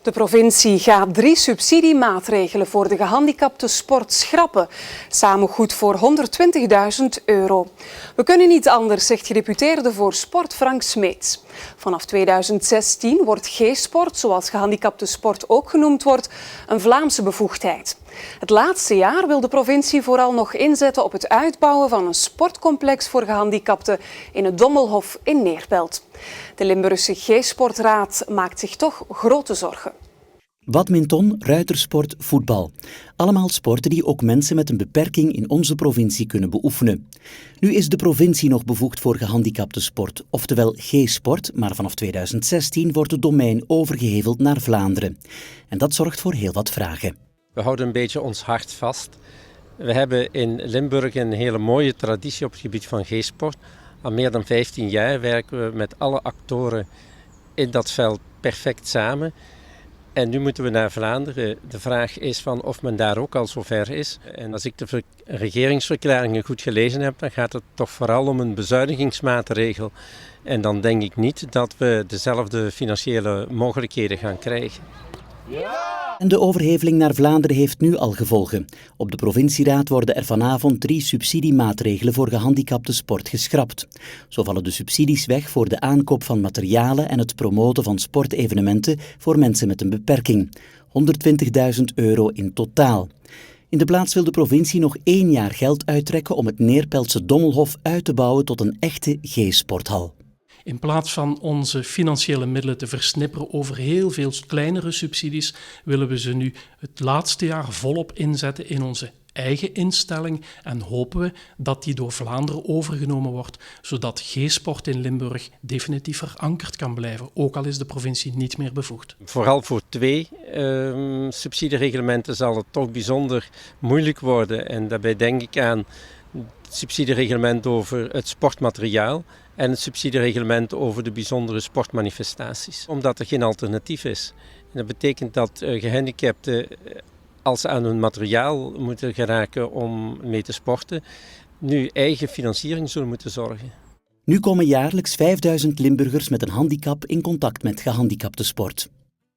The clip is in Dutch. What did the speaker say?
De provincie gaat 3 subsidiemaatregelen voor de gehandicapte sport schrappen. Samen goed voor €120.000. We kunnen niet anders, zegt gedeputeerde voor sport Frank Smeets. Vanaf 2016 wordt G-sport, zoals gehandicapte sport ook genoemd wordt, een Vlaamse bevoegdheid. Het laatste jaar wil de provincie vooral nog inzetten op het uitbouwen van een sportcomplex voor gehandicapten in het Dommelhof in Neerpelt. De Limburgse G-sportraad maakt zich toch grote zorgen. Badminton, ruitersport, voetbal. Allemaal sporten die ook mensen met een beperking in onze provincie kunnen beoefenen. Nu is de provincie nog bevoegd voor gehandicapte sport, oftewel G-sport, maar vanaf 2016 wordt het domein overgeheveld naar Vlaanderen. En dat zorgt voor heel wat vragen. We houden een beetje ons hart vast. We hebben in Limburg een hele mooie traditie op het gebied van G-sport. Al meer dan 15 jaar werken we met alle actoren in dat veld perfect samen. En nu moeten we naar Vlaanderen. De vraag is van of men daar ook al zover is. En als ik de regeringsverklaringen goed gelezen heb, dan gaat het toch vooral om een bezuinigingsmaatregel. En dan denk ik niet dat we dezelfde financiële mogelijkheden gaan krijgen. En de overheveling naar Vlaanderen heeft nu al gevolgen. Op de provincieraad worden er vanavond 3 subsidiemaatregelen voor gehandicapte sport geschrapt. Zo vallen de subsidies weg voor de aankoop van materialen en het promoten van sportevenementen voor mensen met een beperking. €120.000 in totaal. In de plaats wil de provincie nog 1 jaar geld uittrekken om het Neerpeltse Dommelhof uit te bouwen tot een echte G-sporthal. In plaats van onze financiële middelen te versnipperen over heel veel kleinere subsidies, willen we ze nu het laatste jaar volop inzetten in onze eigen instelling en hopen we dat die door Vlaanderen overgenomen wordt, zodat G-sport in Limburg definitief verankerd kan blijven, ook al is de provincie niet meer bevoegd. Vooral voor 2 subsidiereglementen zal het toch bijzonder moeilijk worden. En daarbij denk ik aan het subsidiereglement over het sportmateriaal en het subsidiereglement over de bijzondere sportmanifestaties. Omdat er geen alternatief is. En dat betekent dat gehandicapten, als ze aan hun materiaal moeten geraken om mee te sporten, nu eigen financiering zullen moeten zorgen. Nu komen jaarlijks 5.000 Limburgers met een handicap in contact met gehandicapte sport.